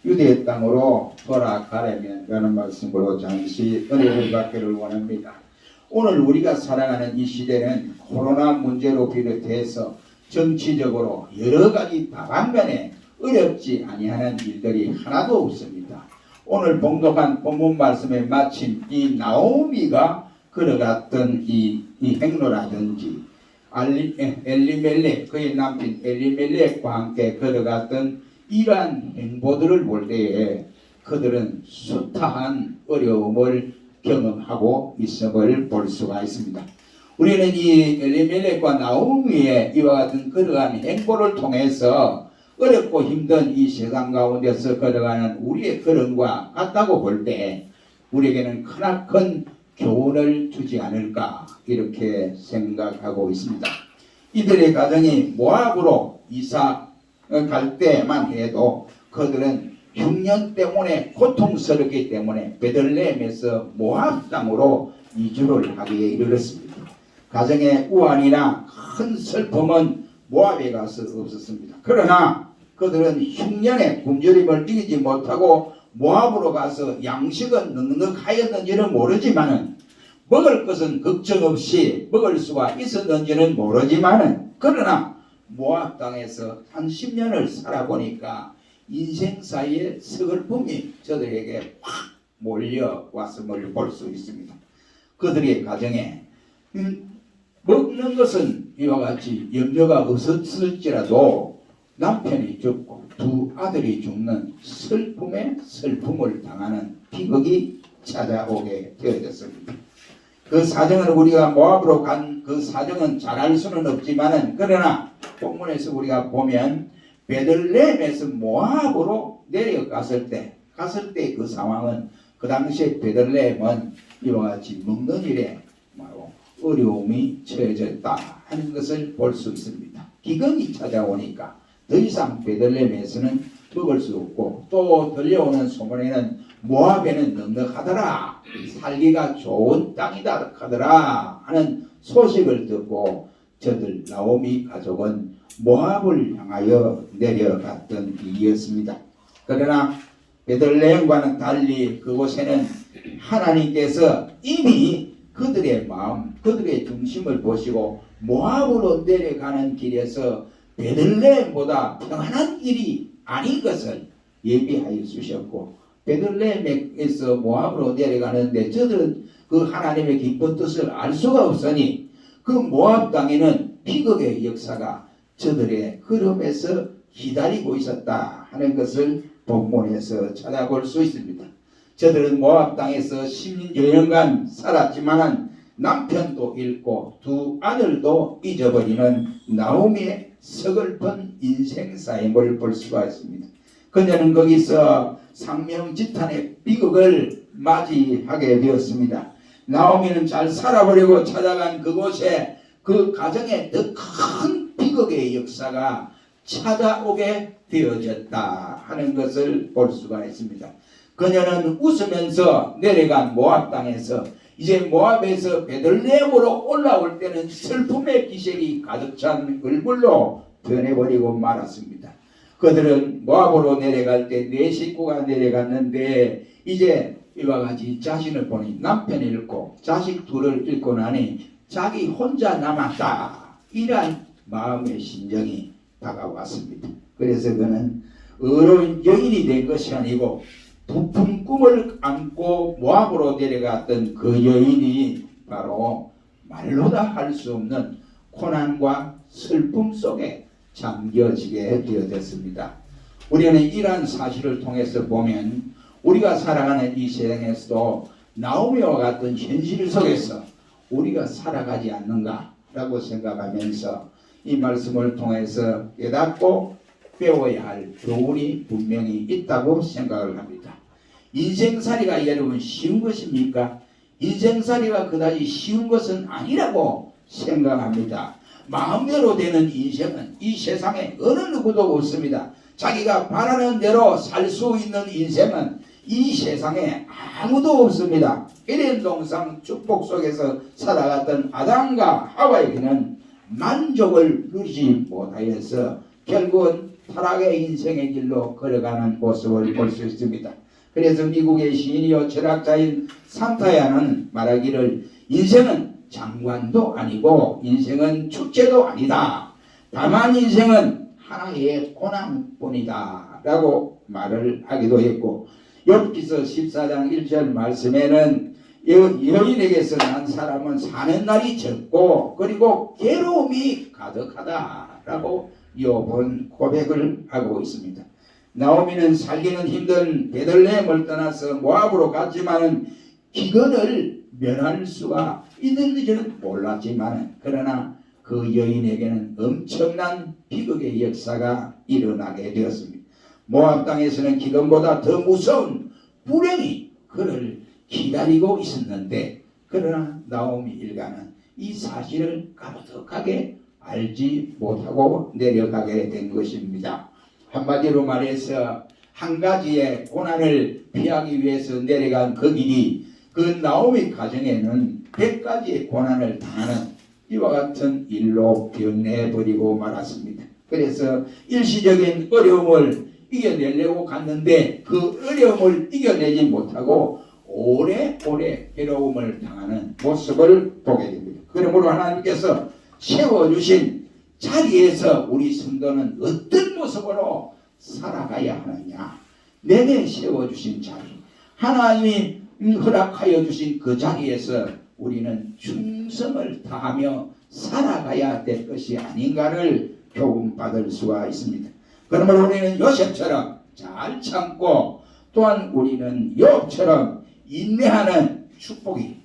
유대의 땅으로 돌아가려면 라는 말씀으로 잠시 은혜를 받기를 원합니다. 오늘 우리가 살아가는 이 시대는 코로나 문제로 비롯해서 정치적으로 여러 가지 다방면에 어렵지 아니하는 일들이 하나도 없습니다. 오늘 봉독한 본문 말씀에 마침 이 나오미가 걸어갔던 이 행로라든지 엘리멜렉 그의 남편 엘리멜렉과 함께 걸어갔던 이러한 행보들을 볼 때에 그들은 숱한 어려움을 경험하고 있음을 볼 수가 있습니다. 우리는 이 엘리멜렉과 나오미의 이와 같은 그러한 행보를 통해서 어렵고 힘든 이 세상 가운데서 걸어가는 우리의 걸음과 같다고 볼 때 우리에게는 크나큰 교훈을 주지 않을까 이렇게 생각하고 있습니다. 이들의 가정이 모압으로 이사 갈 때만 해도 그들은 흉년 때문에 고통스럽기 때문에 베들레헴에서 모압 땅으로 이주를 하기에 이르렀습니다. 가정의 우환이나 큰 슬픔은 모압에 가서 없었습니다. 그러나 그들은 흉년의 굶주림을 이기지 못하고 모압으로 가서 양식은 넉넉하였는지는 모르지만은 먹을 것은 걱정 없이 먹을 수가 있었는지는 모르지만은 그러나 모압 땅에서 한 10년을 살아보니까 인생사의 서글픔이 저들에게 확 몰려왔음을 볼 수 있습니다. 그들의 가정에 먹는 것은 이와 같이 염려가 없었을지라도 남편이 죽고 두 아들이 죽는 슬픔에 슬픔을 당하는 비극이 찾아오게 되어졌습니다. 그 사정을 우리가 모압으로 간 그 사정은 잘 알 수는 없지만은 그러나 본문에서 우리가 보면 베들레헴에서 모압으로 내려갔을 때 그 상황은 그 당시에 베들레헴은 이와 같이 먹는 일에 어려움이 처해졌다 하는 것을 볼 수 있습니다. 기근이 찾아오니까 더 이상 베들레헴에서는 먹을 수 없고 또 들려오는 소문에는 모압에는 넉넉하더라 살기가 좋은 땅이다 하더라 하는 소식을 듣고 저들 나오미 가족은 모압을 향하여 내려갔던 일이었습니다. 그러나 베들레헴과는 달리 그곳에는 하나님께서 이미 그들의 마음, 그들의 중심을 보시고 모압으로 내려가는 길에서 베들레헴보다 평안한 일이 아닌 것을 예비하여 주셨고 베들레헴에서 모압으로 내려가는데 저들은 그 하나님의 깊은 뜻을 알 수가 없으니 그 모압 땅에는 비극의 역사가 저들의 걸음에서 기다리고 있었다 하는 것을 본문에서 찾아볼 수 있습니다. 저들은 모압 땅에서 10여 년간 살았지만 남편도 잃고 두 아들도 잊어버리는 나오미의 서글픈 인생사임을 볼 수가 있습니다. 그녀는 거기서 상명지탄의 비극을 맞이하게 되었습니다. 나오미는 잘 살아보려고 찾아간 그곳에 그 가정에 더 큰 비극의 역사가 찾아오게 되어졌다 하는 것을 볼 수가 있습니다. 그녀는 웃으면서 내려간 모압 땅에서 이제 모압에서 베들레헴으로 올라올 때는 슬픔의 기색이 가득 찬 얼굴로 변해버리고 말았습니다. 그들은 모압으로 내려갈 때 네 식구가 내려갔는데 이제 이와 같이 자신을 보니 남편을 잃고 자식 둘을 잃고 나니 자기 혼자 남았다 이러한 마음의 심정이 다가왔습니다. 그래서 그는 의로운 여인이 된 것이 아니고 부푼 꿈을 안고 모압으로 내려갔던 그 여인이 바로 말로 다 할 수 없는 고난과 슬픔 속에 잠겨지게 되어졌습니다. 우리는 이러한 사실을 통해서 보면 우리가 살아가는 이 세상에서도 나오미와 같은 현실 속에서 우리가 살아가지 않는가라고 생각하면서 이 말씀을 통해서 깨닫고 배워야 할 교훈이 분명히 있다고 생각을 합니다. 인생살이가 여러분 쉬운 것입니까? 인생살이가 그다지 쉬운 것은 아니라고 생각합니다. 마음대로 되는 인생은 이 세상에 어느 누구도 없습니다. 자기가 바라는 대로 살 수 있는 인생은 이 세상에 아무도 없습니다. 에덴 동산 축복 속에서 살아갔던 아담과 하와에게는 만족을 누리지 못하여서 결국은 타락의 인생의 길로 걸어가는 모습을 볼 수 있습니다. 그래서 미국의 시인이요 철학자인 산타야는 말하기를 인생은 장관도 아니고 인생은 축제도 아니다. 다만 인생은 하나의 고난뿐이다 라고 말을 하기도 했고, 욥기서 14장 1절 말씀에는 여인에게서 난 사람은 사는 날이 적고 그리고 괴로움이 가득하다 라고 욥은 고백을 하고 있습니다. 나오미는 살기는 힘든 베들레헴을 떠나서 모압으로 갔지만은 기근을 면할 수가 있는지는 몰랐지만, 그러나 그 여인에게는 엄청난 비극의 역사가 일어나게 되었습니다. 모압 땅에서는 기근보다 더 무서운 불행이 그를 기다리고 있었는데, 그러나 나오미 일가는 이 사실을 까마득하게 알지 못하고 내려가게 된 것입니다. 한마디로 말해서 한 가지의 고난을 피하기 위해서 내려간 그 길이 그 나오미 가정에는 100가지의 고난을 당하는 이와 같은 일로 변해버리고 말았습니다. 그래서 일시적인 어려움을 이겨내려고 갔는데 그 어려움을 이겨내지 못하고 오래오래 괴로움을 당하는 모습을 보게 됩니다. 그러므로 하나님께서 세워주신 자리에서 우리 성도는 어떤 모습으로 살아가야 하느냐, 내게 세워주신 자리, 하나님이 허락하여 주신 그 자리에서 우리는 충성을 다하며 살아가야 될 것이 아닌가를 교훈받을 수가 있습니다. 그러므로 우리는 요셉처럼 잘 참고, 또한 우리는 욥처럼 인내하는 축복이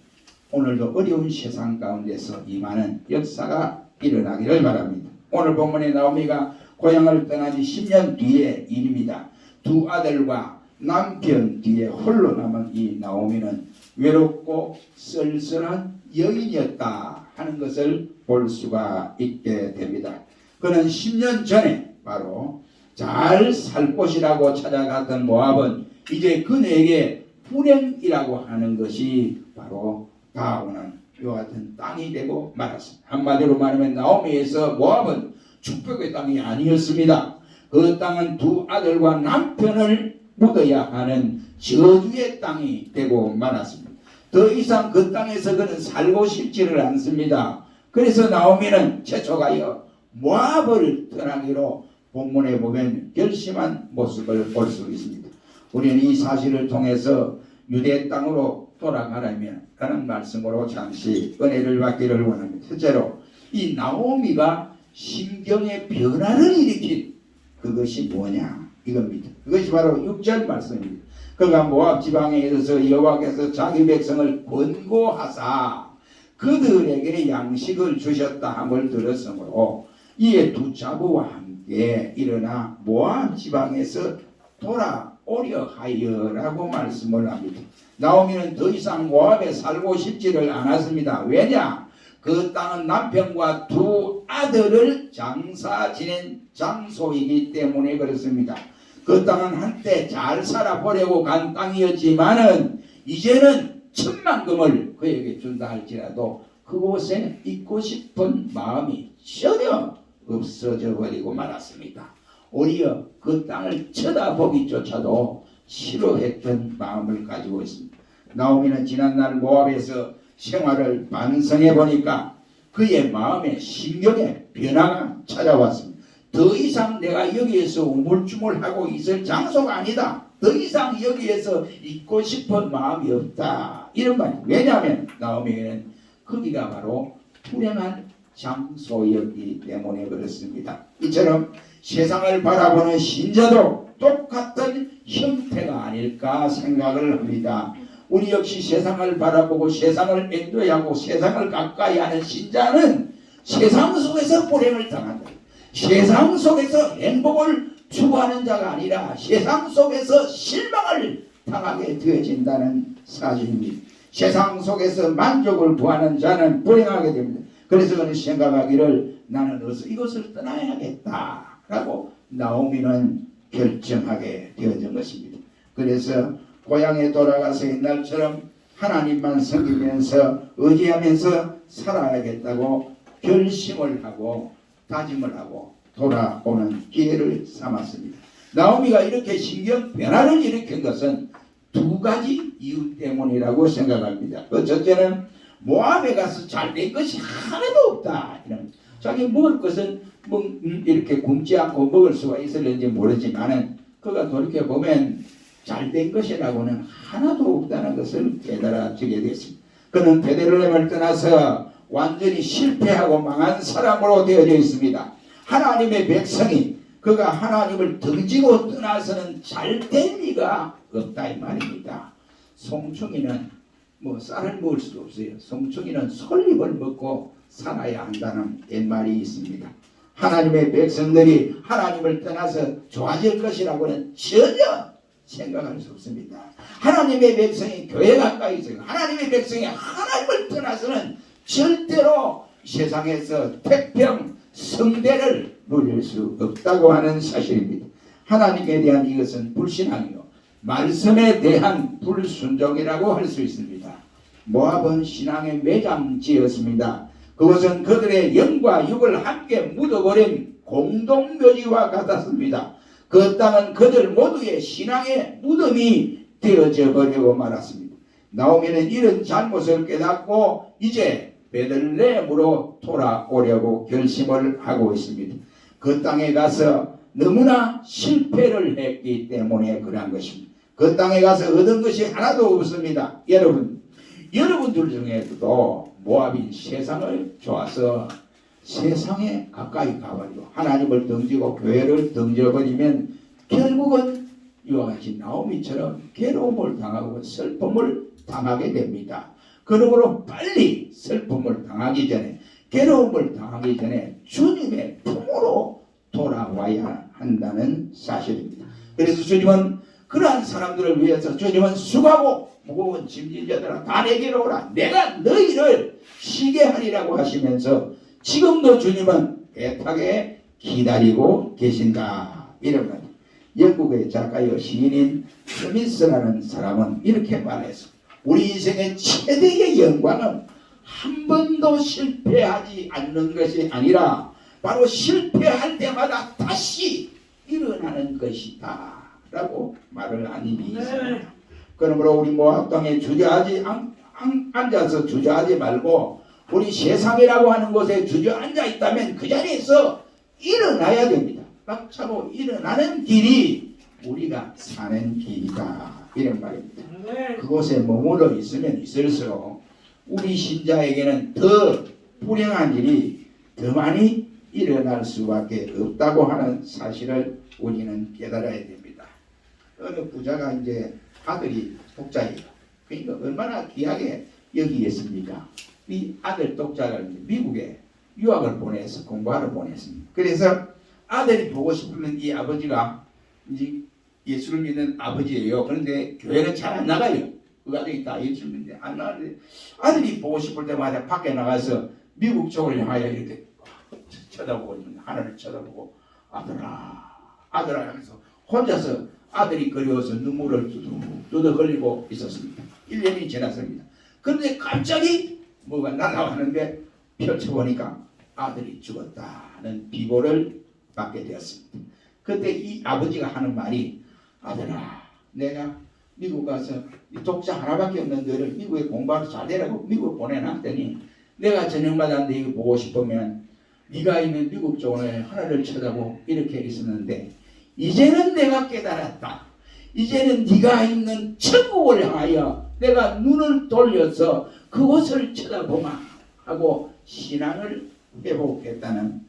오늘도 어려운 세상 가운데서 임하는 역사가 일어나기를 바랍니다. 오늘 본문에 나오미가 고향을 떠난 지 10년 뒤의 일입니다. 두 아들과 남편 뒤에 홀로 남은 이 나오미는 외롭고 쓸쓸한 여인이었다 하는 것을 볼 수가 있게 됩니다. 그는 10년 전에 바로 잘 살 곳이라고 찾아갔던 모압은 이제 그에게 불행이라고 하는 것이 바로 다오는 이와 같은 땅이 되고 말았습니다. 한마디로 말하면 나오미에서 모압은 축복의 땅이 아니었습니다. 그 땅은 두 아들과 남편을 묻어야 하는 저주의 땅이 되고 말았습니다. 더 이상 그 땅에서 그는 살고 싶지를 않습니다. 그래서 나오미는 재촉하여 모압을 떠나기로 본문에 보면 결심한 모습을 볼 수 있습니다. 우리는 이 사실을 통해서 유대 땅으로 돌아가려면 라는 말씀으로 잠시 은혜를 받기를 원합니다. 첫째로 이 나오미가 심경의 변화를 일으킨 그것이 뭐냐 이겁니다. 그것이 바로 6절 말씀입니다. 그가 모압 지방에 이르러서 여호와께서 자기 백성을 권고하사 그들에게 양식을 주셨다 함을 들었으므로 이에 두 자부와 함께 일어나 모압 지방에서 돌아오려 하여라고 말씀을 합니다. 나오미는 더 이상 모압에 살고 싶지를 않았습니다. 왜냐? 그 땅은 남편과 두 아들을 장사 지낸 장소이기 때문에 그렇습니다. 그 땅은 한때 잘 살아보려고 간 땅이었지만은 이제는 천만금을 그에게 준다 할지라도 그곳에 있고 싶은 마음이 전혀 없어져 버리고 말았습니다. 오히려 그 땅을 쳐다보기조차도 싫어했던 마음을 가지고 있습니다. 나오미는 지난날 모압에서 생활을 반성해 보니까 그의 마음에 심경의 변화가 찾아왔습니다. 더 이상 내가 여기에서 우물쭈물하고 있을 장소가 아니다. 더 이상 여기에서 있고 싶은 마음이 없다. 이런 말이에요. 왜냐하면 나오미는 거기가 바로 불행한 장소였기 때문에 그렇습니다. 이처럼 세상을 바라보는 신자도 똑같은 형태가 아닐까 생각을 합니다. 우리 역시 세상을 바라보고 세상을 엔도하고 세상을 가까이 하는 신자는 세상 속에서 불행을 당한다. 세상 속에서 행복을 추구하는 자가 아니라 세상 속에서 실망을 당하게 되어진다는 사실입니다. 세상 속에서 만족을 구하는 자는 불행하게 됩니다. 그래서 그는 생각하기를 나는 어서 이것을 떠나야겠다 라고 나오미는 결정하게 되어진 것입니다. 그래서 고향에 돌아가서 옛날처럼 하나님만 섬기면서 의지하면서 살아야겠다고 결심을 하고 다짐을 하고 돌아오는 기회를 삼았습니다. 나오미가 이렇게 신경 변화를 일으킨 것은 두 가지 이유 때문이라고 생각합니다. 그 첫째는 모압에 가서 잘된 것이 하나도 없다. 자기 먹을 것은 이렇게 굶지 않고 먹을 수가 있을는지 모르지만은 그가 돌이켜보면 잘된 것이라고는 하나도 없다는 것을 깨달아지게 됐습니다. 그는 베들레헴을 떠나서 완전히 실패하고 망한 사람으로 되어져 있습니다. 하나님의 백성이 그가 하나님을 등지고 떠나서는 잘될 리가 없다 이 말입니다. 송충이는 쌀을 먹을 수도 없어요. 송충이는 솔잎을 먹고 살아야 한다는 옛말이 있습니다. 하나님의 백성들이 하나님을 떠나서 좋아질 것이라고는 전혀 생각할 수 없습니다. 하나님의 백성이 교회 가까이 있어요. 하나님의 백성이 하나님을 떠나서는 절대로 세상에서 태평 성대를 누릴 수 없다고 하는 사실입니다. 하나님에 대한 이것은 불신앙이요 말씀에 대한 불순종이라고 할 수 있습니다. 모압은 신앙의 매장지였습니다. 그것은 그들의 영과 육을 함께 묻어버린 공동묘지와 같았습니다. 그 땅은 그들 모두의 신앙의 무덤이 되어져 버리고 말았습니다. 나오미는 이런 잘못을 깨닫고 이제 베들레헴으로 돌아오려고 결심을 하고 있습니다. 그 땅에 가서 너무나 실패를 했기 때문에 그러한 것입니다. 그 땅에 가서 얻은 것이 하나도 없습니다. 여러분들 중에도 모압인 세상을 좋아서 세상에 가까이 가버리고 하나님을 등지고 교회를 등져버리면 결국은 이와 같이 나오미처럼 괴로움을 당하고 슬픔을 당하게 됩니다. 그러므로 빨리 슬픔을 당하기 전에 괴로움을 당하기 전에 주님의 품으로 돌아와야 한다는 사실입니다. 그래서 주님은 그러한 사람들을 위해서 주님은 수고하고 무거운 짐진 자들아 다 내게로 오라 내가 너희를 쉬게 하리라고 하시면서 지금도 주님은 애타게 기다리고 계신다. 이런 것. 영국의 작가요 시인인 스미스라는 사람은 이렇게 말했어. 우리 인생의 최대의 영광은 한 번도 실패하지 않는 것이 아니라 바로 실패할 때마다 다시 일어나는 것이다 라고 말을 한 일이 있습니다. 그러므로 우리 모압 땅에 앉아서 주저하지 말고 우리 세상이라고 하는 곳에 주저앉아 있다면 그 자리에서 일어나야 됩니다. 박차고 일어나는 길이 우리가 사는 길이다 이런 말입니다. 그곳에 머물러 있으면 있을수록 우리 신자에게는 더 불행한 일이 더 많이 일어날 수밖에 없다고 하는 사실을 우리는 깨달아야 됩니다. 어느 부자가 이제 아들이 독자예요. 그러니까 얼마나 귀하게 여기겠습니까? 이 아들 독자를 미국에 유학을 보내서 공부하러 보냈습니다. 그래서 아들이 보고 싶으면 이 아버지가 이제 예수를 믿는 아버지예요. 그런데 교회는 잘 안 나가요. 그 아들이 다 예수를 믿는데 안 나가는데 아들이 보고 싶을 때마다 밖에 나가서 미국 쪽을 향하여 이렇게 쳐다보고 하늘을 쳐다보고 아들아 하면서 혼자서 아들이 그리워서 눈물을 뚜둑 흘리고 있었습니다. 1년이 지났습니다. 그런데 갑자기 뭐가 날아가는데 펼쳐보니까 아들이 죽었다는 비보를 받게 되었습니다. 그때 이 아버지가 하는 말이 아들아 내가 미국 가서 독자 하나밖에 없는 너를 미국에 공부하러 잘 되라고 미국 보내놨더니 내가 저녁마다 네가 보고 싶으면 네가 있는 미국 쪽을 하늘을 쳐다보고 이렇게 있었는데 이제는 내가 깨달았다. 이제는 네가 있는 천국을 향하여 내가 눈을 돌려서 그곳을 쳐다보마 하고 신앙을 회복했다는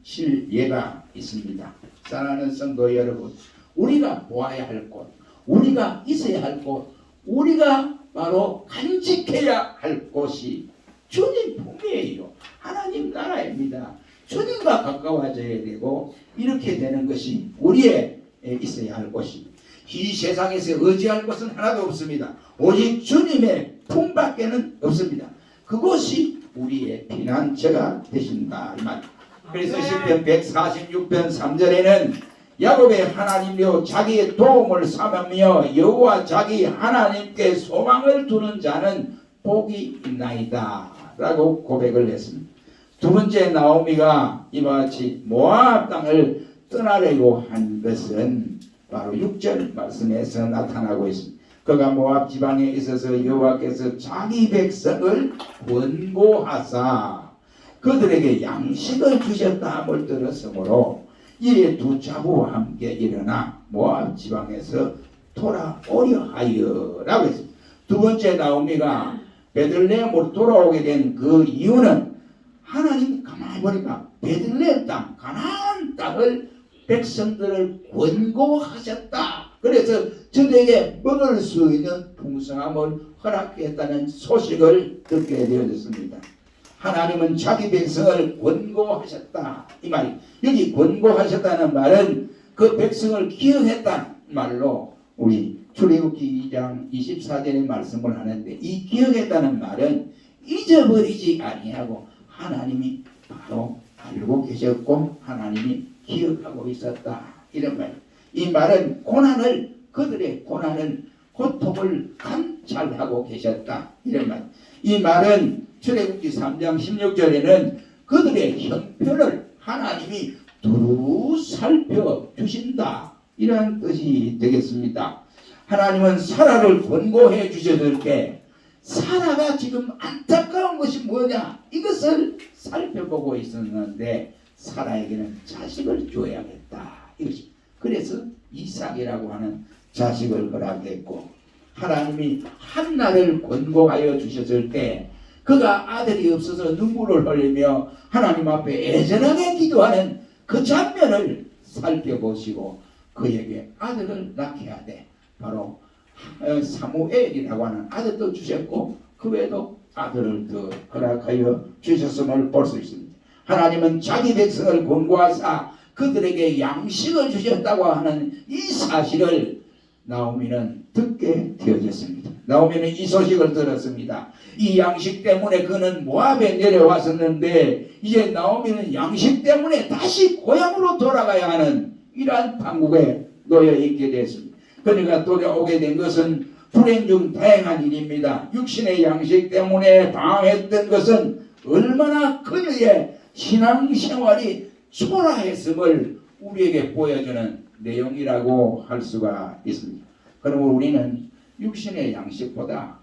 실예가 있습니다. 사랑하는 성도 여러분, 우리가 보아야 할 곳, 우리가 있어야 할 곳, 우리가 바로 간직해야 할 곳이 주님 품이에요. 하나님 나라입니다. 주님과 가까워져야 되고 이렇게 되는 것이 우리의 있어야 할 곳입니다. 이 세상에서 의지할 것은 하나도 없습니다. 오직 주님의 품밖에는 없습니다. 그것이 우리의 피난처가 되신다 이 말. 그래서 시편 146편 3절에는 야곱의 하나님이여 자기의 도움을 삼으며 여호와 자기 하나님께 소망을 두는 자는 복이 있나이다 라고 고백을 했습니다. 두 번째 나오미가 이와 같이 모압 땅을 떠나려고 한 것은 바로 6절 말씀에서 나타나고 있습니다. 그가 모압 지방에 있어서 여호와께서 자기 백성을 권고하사 그들에게 양식을 주셨다함을 들었으므로 이에 두 자부와 함께 일어나 모압 지방에서 돌아오려 하여라고 했습니다. 두 번째 나오미가 베들레헴으로 돌아오게 된 그 이유는 하나님 가만히 보니까 베들레헴 땅 가나안 땅을 백성들을 권고하셨다. 그래서 저들에게 먹을 수 있는 풍성함을 허락했다는 소식을 듣게 되어졌습니다. 하나님은 자기 백성을 권고하셨다. 이 말이 여기 권고하셨다는 말은 그 백성을 기억했다는 말로 우리 출애굽기 2장 24절의 말씀을 하는데 이 기억했다는 말은 잊어버리지 아니하고 하나님이 바로 알고 계셨고 하나님이 기억하고 있었다. 이런 말. 이 말은 그들의 고난을 고통을 감찰하고 계셨다. 이런 말. 이 말은 출애굽기 3장 16절에는 그들의 형편을 하나님이 두루 살펴주신다. 이런 뜻이 되겠습니다. 하나님은 사라를 권고해 주셨을 때 사라가 지금 안타까운 것이 뭐냐 이것을 살펴보고 있었는데 사라에게는 자식을 줘야겠다 이것이. 그래서 이삭이라고 하는 자식을 허락했고 하나님이 한나를 권고하여 주셨을 때 그가 아들이 없어서 눈물을 흘리며 하나님 앞에 애절하게 기도하는 그 장면을 살펴보시고 그에게 아들을 낳게 하되 바로 사무엘이라고 하는 아들도 주셨고 그 외에도 아들을 더 허락하여 주셨음을 볼 수 있습니다. 하나님은 자기 백성을 권고하사 그들에게 양식을 주셨다고 하는 이 사실을 나오미는 듣게 되어졌습니다. 나오미는 이 소식을 들었습니다. 이 양식 때문에 그는 모압에 내려왔었는데 이제 나오미는 양식 때문에 다시 고향으로 돌아가야 하는 이러한 판국에 놓여 있게 됐습니다. 그러니까 돌아오게 된 것은 불행 중 다행한 일입니다. 육신의 양식 때문에 방황했던 것은 얼마나 그녀의 신앙생활이 초라했음을 우리에게 보여주는 내용이라고 할 수가 있습니다. 그러므로 우리는 육신의 양식보다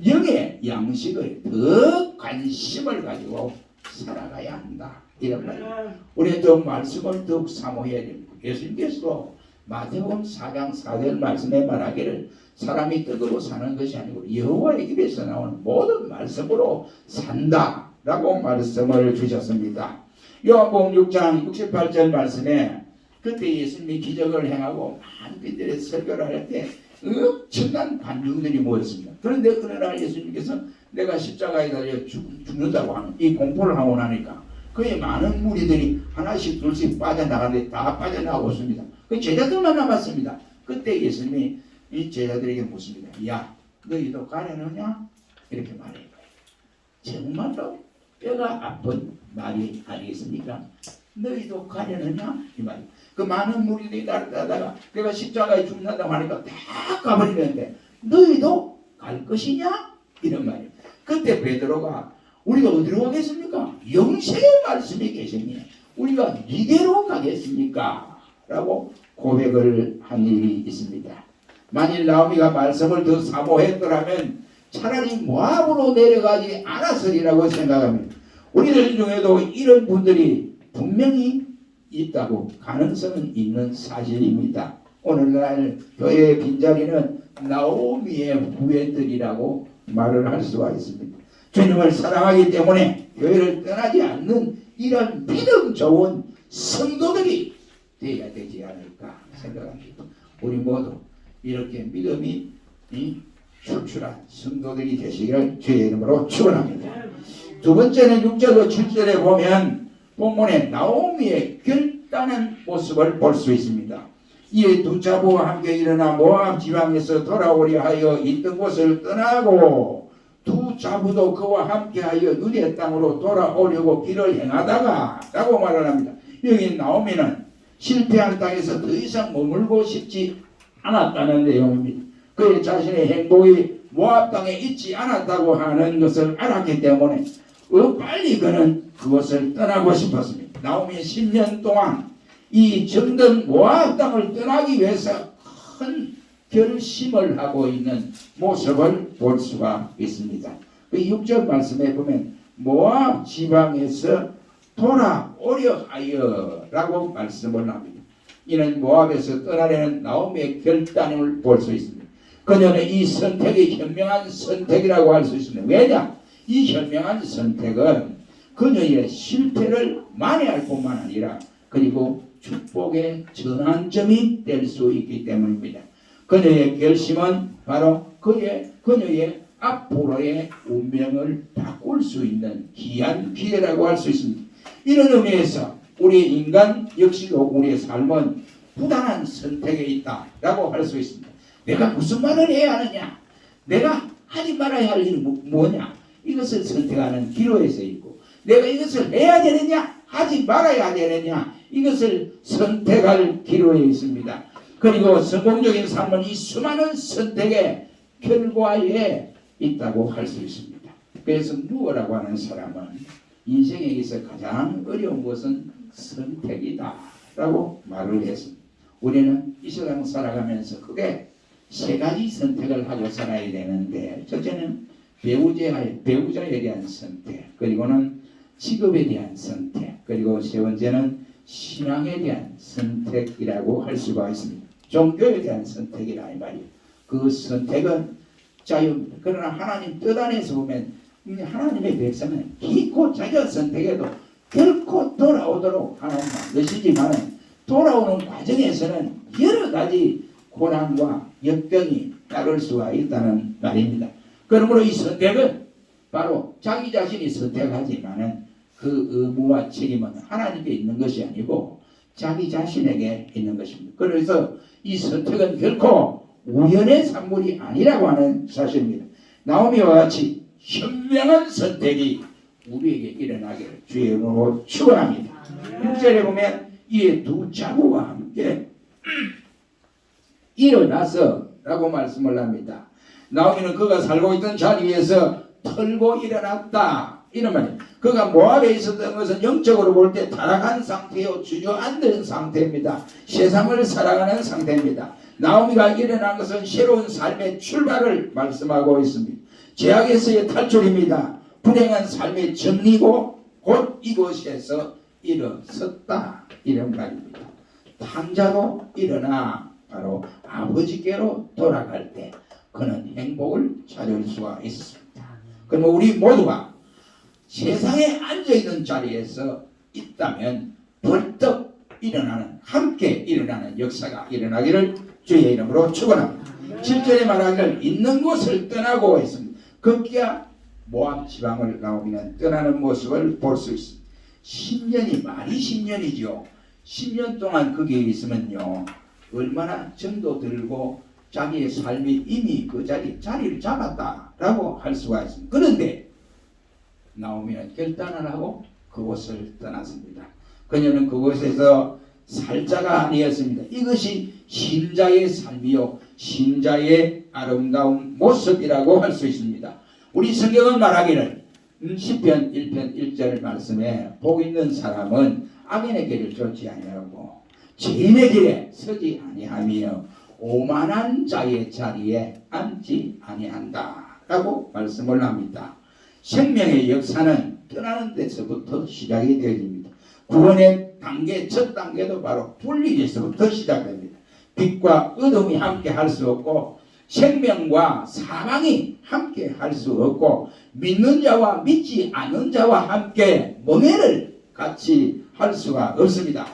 영의 양식을 더 관심을 가지고 살아가야 한다. 이런 말입니다. 우리는 더 말씀을 더욱 사모해야 됩니다. 예수님께서도 마태복음 4장 4절 말씀에 말하기를 사람이 떡으로 사는 것이 아니고 여호와의 입에서 나오는 모든 말씀으로 산다라고 말씀을 주셨습니다. 요한복음 6장 68절 말씀에 그때 예수님이 기적을 행하고 많은 분들의 설교를 할 때 엄청난 관중들이 모였습니다. 그런데 어느 날 예수님께서 내가 십자가에 달려 죽는다고 하는 이 공포를 하고 나니까 그의 많은 무리들이 하나씩 둘씩 빠져나가는데 다 빠져나가고 있습니다. 그 제자들만 남았습니다. 그때 예수님이 이 제자들에게 묻습니다. 야, 너희도 가려느냐? 이렇게 말해요. 정말로 뼈가 아픈 말이 아니겠습니까? 너희도 가려느냐? 이 말이에요. 그 많은 무리들이 나를 따다가 내가 십자가에 죽는다고 하니까 다 가버리는데 너희도 갈 것이냐? 이런 말이에요. 그때 베드로가 우리가 어디로 가겠습니까? 영생의 말씀이 계시니 우리가 이대로 가겠습니까? 라고 고백을 한 일이 있습니다. 만일 나오미가 말씀을 더 사모했더라면 차라리 모압으로 내려가지 않았으리라고 생각합니다. 우리들 중에도 이런 분들이 분명히 있다고 가능성은 있는 사실입니다. 오늘날 교회의 빈자리는 나오미의 후예들이라고 말을 할 수가 있습니다. 주님을 사랑하기 때문에 교회를 떠나지 않는 이런 믿음 좋은 성도들이 되어야 되지 않을까 생각합니다. 우리 모두 이렇게 믿음이 출출한 성도들이 되시기를 주의 이름으로 축원합니다. 두 번째는 6절로 7절에 보면 본문에 나오미의 결단한 모습을 볼 수 있습니다. 이에 두 자부와 함께 일어나 모압 지방에서 돌아오려 하여 있던 곳을 떠나고 두 자부도 그와 함께하여 유대 땅으로 돌아오려고 길을 행하다가 라고 말을 합니다. 여기 나오미는 실패한 땅에서 더 이상 머물고 싶지 않았다는 내용입니다. 그의 자신의 행복이 모압 땅에 있지 않았다고 하는 것을 알았기 때문에 빨리 그는 그곳을 떠나고 싶었습니다. 나오미 10년 동안 이 정든 모압 땅을 떠나기 위해서 큰 결심을 하고 있는 모습을 볼 수가 있습니다. 그 6절 말씀에 보면 모압 지방에서 돌아오려 하여 라고 말씀을 합니다. 이는 모압에서 떠나려는 나오미의 결단을 볼 수 있습니다. 그녀는 이 선택이 현명한 선택이라고 할 수 있습니다. 왜냐? 이 현명한 선택은 그녀의 실패를 만회할 뿐만 아니라 그리고 축복의 전환점이 될 수 있기 때문입니다. 그녀의 결심은 바로 그녀의 앞으로의 운명을 바꿀 수 있는 귀한 기회라고 할 수 있습니다. 이런 의미에서 우리 인간 역시도 우리의 삶은 부당한 선택에 있다라고 할 수 있습니다. 내가 무슨 말을 해야 하느냐? 내가 하지 말아야 할 일은 뭐냐? 이것을 선택하는 기로에서 있고, 내가 이것을 해야 되느냐? 하지 말아야 되느냐? 이것을 선택할 기로에 있습니다. 그리고 성공적인 삶은 이 수많은 선택의 결과에 있다고 할 수 있습니다. 그래서 무어라고 하는 사람은 인생에 있어 가장 어려운 것은 선택이다 라고 말을 했습니다. 우리는 이 세상 살아가면서 크게 세 가지 선택을 하고 살아야 되는데, 첫째는 배우자에 대한 선택, 그리고는 직업에 대한 선택, 그리고 세 번째는 신앙에 대한 선택이라고 할 수가 있습니다. 종교에 대한 선택이라 이 말이에요. 그 선택은 자유입니다. 그러나 하나님 뜻 안에서 보면 하나님의 백성은 기껏 자기가 선택해도 결코 돌아오도록 하나님 만드시지만 돌아오는 과정에서는 여러 가지 고난과 역경이 따를 수가 있다는 말입니다. 그러므로 이 선택은 바로 자기 자신이 선택하지만은 그 의무와 책임은 하나님께 있는 것이 아니고 자기 자신에게 있는 것입니다. 그래서 이 선택은 결코 우연의 산물이 아니라고 하는 사실입니다. 나오미와 같이 현명한 선택이 우리에게 일어나기를 주의 이름으로 축원합니다. 6절에 보면 이에 두 자부와 함께 일어나서 라고 말씀을 합니다. 나오미는 그가 살고 있던 자리에서 털고 일어났다 이런 말이에요. 그가 모압에 있었던 것은 영적으로 볼 때 타락한 상태요, 주저앉은 상태입니다. 세상을 살아가는 상태입니다. 나오미가 일어난 것은 새로운 삶의 출발을 말씀하고 있습니다. 죄악에서의 탈출입니다. 불행한 삶의 정리고 곧 이곳에서 일어섰다 이런 말입니다. 탕자로 일어나 바로 아버지께로 돌아갈 때 그는 행복을 찾을 수가 있습니다. 그럼 우리 모두가 세상에 앉아있는 자리에서 있다면 벌떡 일어나는, 함께 일어나는 역사가 일어나기를 주의 이름으로 축원합니다. 7절에 말하기를 있는 곳을 떠나고 있습니다. 급기야 모압 지방을 나오미는 떠나는 모습을 볼 수 있습니다. 10년이 말이 10년이죠. 10년 동안 거기에 있으면요 얼마나 정도 들고 자기의 삶이 이미 그 자리를 잡았다라고 할 수가 있습니다. 그런데 나오미는 결단을 하고 그곳을 떠났습니다. 그녀는 그곳에서 살 자가 아니었습니다. 이것이 신자의 삶이요 신자의 아름다운 모습이라고 할 수 있습니다. 우리 성경은 말하기를 시편 1편 1절 말씀에 복 있는 사람은 악인의 길을 쫓지 아니하고 죄인의 길에 서지 아니하며 오만한 자의 자리에 앉지 아니한다 라고 말씀을 합니다. 생명의 역사는 떠나는 데서부터 시작이 되어집니다. 구원의 단계, 첫 단계도 바로 분리에서부터 시작됩니다. 빛과 어둠이 함께 할 수 없고 생명과 사망이 함께 할 수 없고 믿는 자와 믿지 않는 자와 함께 멍해를 같이 할 수가 없습니다.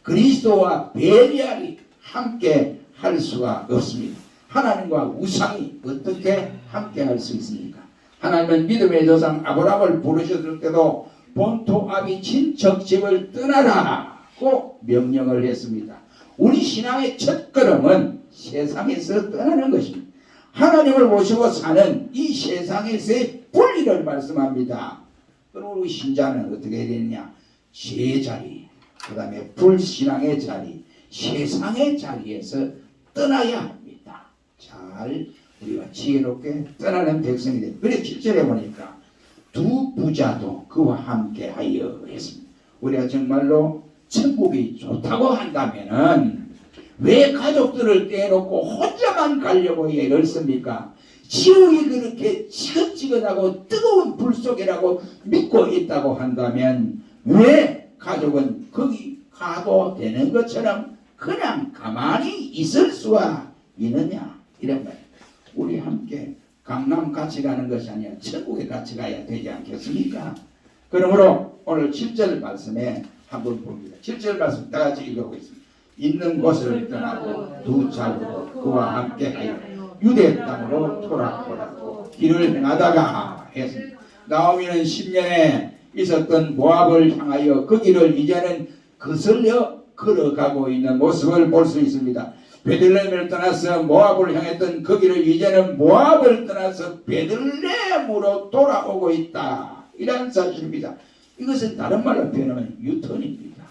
그리스도와 베리알이 함께 할 수가 없습니다. 하나님과 우상이 어떻게 함께 할 수 있습니까? 하나님은 믿음의 조상 아브라함을 부르셨을 때도 본토 아비 친척 집을 떠나라고 명령을 했습니다. 우리 신앙의 첫 걸음은 세상에서 떠나는 것입니다. 하나님을 모시고 사는 이 세상에서의 분리를 말씀합니다. 그럼 우리 신자는 어떻게 해야 되느냐? 죄의 자리, 그 다음에 불신앙의 자리, 세상의 자리에서 떠나야 합니다. 잘 우리가 지혜롭게 떠나는 백성이 됩니다. 그래서 7절에 보니까 두 부자도 그와 함께 하여 했습니다. 우리가 정말로 천국이 좋다고 한다면은 왜 가족들을 떼놓고 혼자만 가려고 애를 씁니까? 지옥이 그렇게 지긋지긋하고 뜨거운 불 속이라고 믿고 있다고 한다면 왜 가족은 거기 가도 되는 것처럼 그냥 가만히 있을 수가 있느냐 이런 말이에요. 우리 함께 강남 같이 가는 것이 아니라 천국에 같이 가야 되지 않겠습니까? 그러므로 오늘 7절 말씀에 한번 봅니다. 7절 말씀 다 같이 읽어보겠습니다. 있는 곳을 떠나고 두 자루로 그와 함께 하여 유대 땅으로 돌아오라고 길을 행하다가 했습니다. 나오미는 10년에 있었던 모압을 향하여 그 길을 이제는 거슬려 걸어가고 있는 모습을 볼 수 있습니다. 베들레헴을 떠나서 모압을 향했던 그 길을 이제는 모압을 떠나서 베들레헴으로 돌아오고 있다. 이런 사실입니다. 이것은 다른 말로 표현하면 유턴입니다.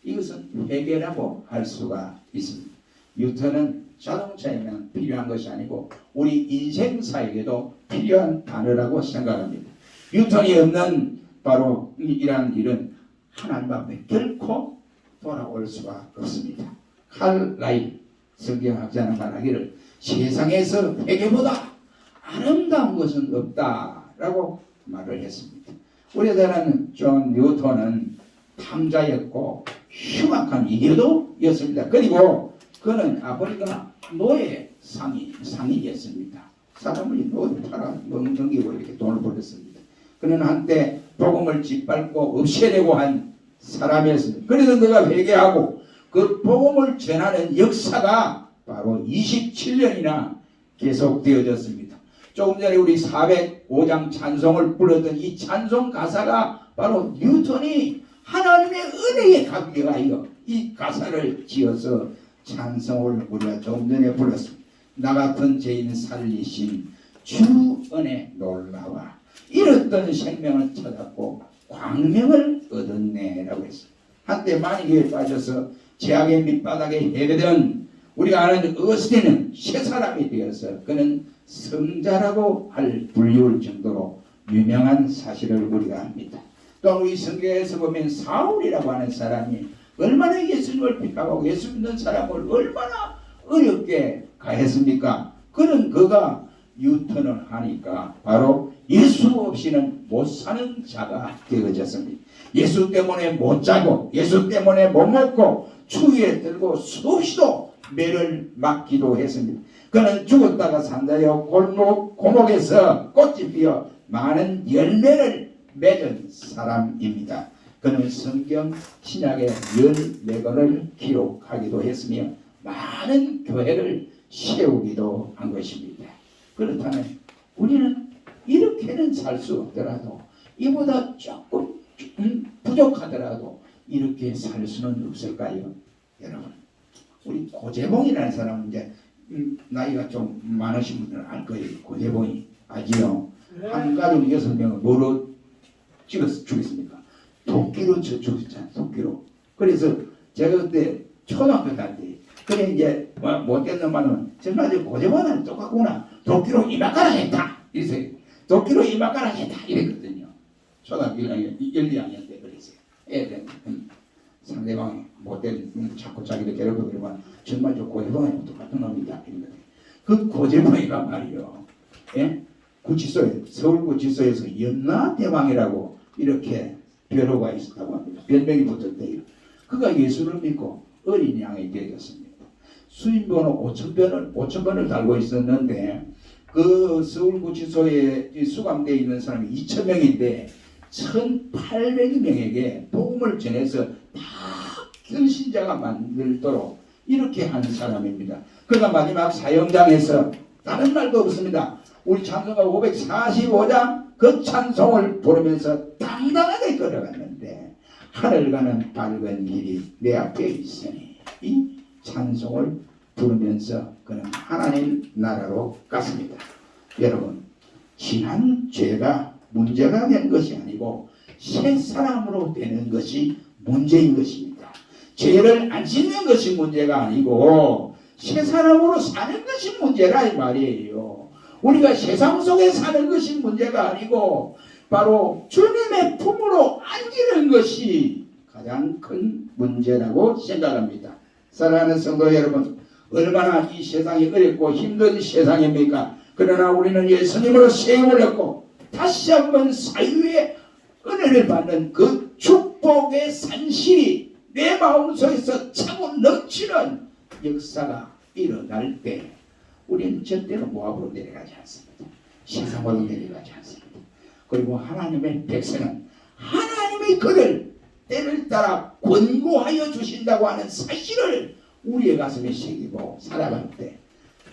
이것은 회개라고 할 수가 있습니다. 유턴은 자동차에만 필요한 것이 아니고 우리 인생사에게도 필요한 단어라고 생각합니다. 유턴이 없는 바로 이러한 일은 하나님 앞에 결코 돌아올 수가 없습니다. 칼 라이 성경학자는 말하기를 세상에서 회개보다 아름다운 것은 없다라고 말을 했습니다. 우리나라는 존 뉴턴은 탐자였고 흉악한 이교도였습니다. 그리고 그는 아버지가 노예 상인이었습니다. 사람을 노예 팔아 넘기고 이렇게 돈을 벌었습니다. 그는 한때 복음을 짓밟고 없애려고 한 사람이었습니다. 그래서 그가 회개하고 그 복음을 전하는 역사가 바로 27년이나 계속되어졌습니다. 조금 전에 우리 405장 찬송을 불렀던 이 찬송 가사가 바로 뉴턴이 하나님의 은혜에 감격하여 이 가사를 지어서 찬송을 우리가 조금 전에 불렀습니다. 나 같은 죄인 살리신 주 은혜 놀라와 잃었던 생명을 찾았고 광명을 얻었네라고 했습니다. 한때 만익에 빠져서 죄악의 밑바닥에 헤매던 우리가 아는 어스틴은 새 사람이 되어서 그는 성자라고 할 불리울 정도로 유명한 사실을 우리가 압니다. 또 우리 성경에서 보면 사울이라고 하는 사람이 얼마나 예수님을 핍박하고 예수 믿는 사람을 얼마나 어렵게 가했습니까? 그가 유턴을 하니까 바로 예수 없이는 못 사는 자가 되어졌습니다. 예수 때문에 못 자고 예수 때문에 못 먹고 추위에 들고 수없이도 매를 맞기도 했습니다. 그는 죽었다가 산다여 고목에서 꽃이 피어 많은 열매를 맺은 사람입니다. 그는 성경 신약의 14권을 기록하기도 했으며 많은 교회를 세우기도 한 것입니다. 그렇다면 우리는 이렇게는 살 수 없더라도 이보다 조금 부족하더라도 이렇게 살 수는 없을까요? 여러분, 우리 고재봉이라는 사람은 이제 나이가 좀 많으신 분들은 알 거예요. 고재봉이 아지요. 한 가족 6명을 뭐로 찍어서 죽였습니까? 도끼로 죽였잖아요. 도끼로. 그래서 제가 그때 초등학교 다닐 때 그래 이제 못된 놈만은 정말 고재봉은 똑같구나. 도끼로 이마가라 했다. 이랬어요. 도끼로 이마가라 했다. 이랬거든요. 초등학교 1, 2학년 때 그랬어요. 애들 상대방이 못된 자꾸 자기를 괴롭히고 그러면 정말 저 고재봉이 똑같은 놈이다. 이런 그 고재봉이가 말이요. 예? 구치소에 서울구치소에서 연나대왕이라고 이렇게 벼로가 있었다고 합니다. 별명이 붙었대요. 그가 예수를 믿고 어린 양이 되었습니다. 수임번호 5,000번을 달고 있었는데 그 서울구치소에 수감되어 있는 사람이 2,000명인데 1,800명에게 복음을 전해서 다 결신자가 만들도록 이렇게 한 사람입니다. 그가 마지막 사형장에서 다른 말도 없습니다. 우리 찬송가 545장 그 찬송을 부르면서 당당하게 걸어갔는데 하늘 가는 밝은 길이 내 앞에 있으니 이 찬송을 부르면서 그는 하나님 나라로 갔습니다. 여러분, 지난 죄가 문제가 된 것이 아니고 새 사람으로 되는 것이 문제인 것입니다. 죄를 안 짓는 것이 문제가 아니고 새 사람으로 사는 것이 문제라 이 말이에요. 우리가 세상 속에 사는 것이 문제가 아니고 바로 주님의 품으로 안기는 것이 가장 큰 문제라고 생각합니다. 사랑하는 성도 여러분, 얼마나 이 세상이 어렵고 힘든 세상입니까? 그러나 우리는 예수님으로 세움을 얻고 다시 한번 사유의 은혜를 받는 그 축복의 산실이 내 마음속에서 차고 넘치는 역사가 일어날 때 우리는 절대로 모압으로 내려가지 않습니다. 세상으로 내려가지 않습니다. 그리고 하나님의 백성은 하나님의 그를 때를 따라 권고하여 주신다고 하는 사실을 우리의 가슴에 새기고 살아갈 때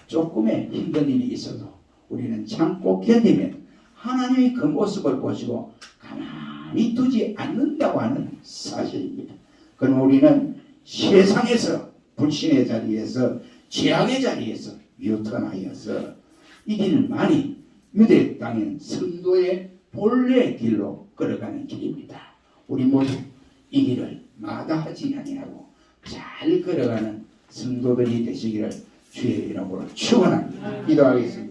조금의 힘든 일이 있어도 우리는 참고 견디면 하나님의 그 모습을 보시고 가만히 두지 않는다고 하는 사실입니다. 그럼 우리는 세상에서 불신의 자리에서 죄악의 자리에서 유턴하여서 이 길만이 유대 땅의 성도의 본래 길로 걸어가는 길입니다. 우리 모두 이 길을 마다하지 아니하고 잘 걸어가는 성도들이 되시기를 주의 이름으로 축원합니다. 기도하겠습니다.